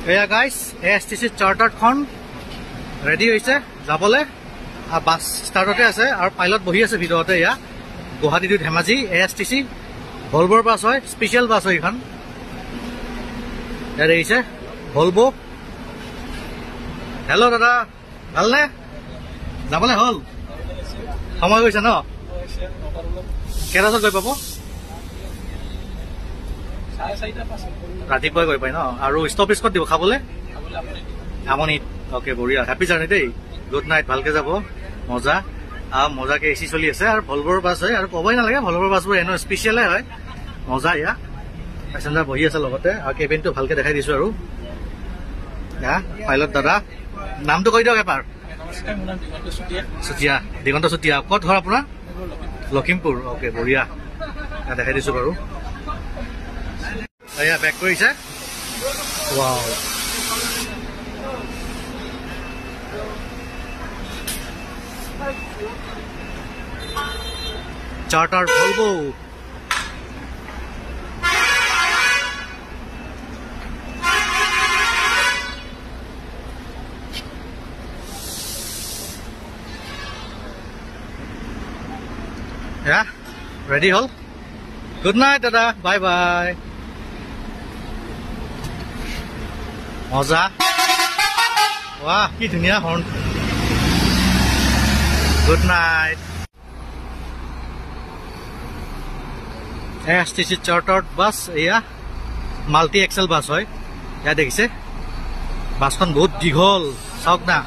এয়া guys ASTC চাৰ্টাৰখন ready হৈছে যাবলৈ বাছ ষ্টাৰ্টতে আছে আৰু পাইলট বহি আছে ভিতৰতে এয়া গুৱাহাটী টু ধেমাজি ASTC ভলভোৰ বাছ হয় স্পেচিয়েল বাছ হয় এইখন ইয়াত আহিছে ভলভো হেল্ল' দাদা ভালনে যাবলৈ হ'ল সময় গৈছে ন কেইটা বজাত গৈ পাব ৰাতিপুৱাই গৈ পাই ন আৰু ষ্টপেজ ক'ত দিব খাবলৈ আমনিত অ'কে বঢ়িয়া হেপী জাৰ্ণি দেই গুড নাইট ভালকে যাব মজা মজাকে AC চলি আছে আৰু ভলভোৰ বাছ হয় আৰু ক'বই নালাগে ভলভোৰ বাছবোৰ এনেও স্পেচিয়েলে হয় মজা এয়া পেচেঞ্জাৰ বহি আছে লগতে আৰু কেবিনটো ভালকে দেখাই দিছো আৰু পাইলট দাদা নামটো কৈ দিয়ক এবাৰ চুতীয়া দিগন্ত চুতীয়া ক'ত ঘৰ আপোনাৰ লখিমপুৰ অ'কে বঢ়িয়া দেখাই দিছো বাৰু এয়া বেক কৰিছে ৱাও চাৰ্টাৰ ভলভো ৰেডি হ'ল গুড নাইট দাদা বাই বাই মজা ৱাহ কি ধুনীয়া horn good night ASTC chartered bus এয়া মাল্টি এক্সেল বাছ হয় ইয়াত দেখিছে বাছখন বহুত দীঘল চাওক না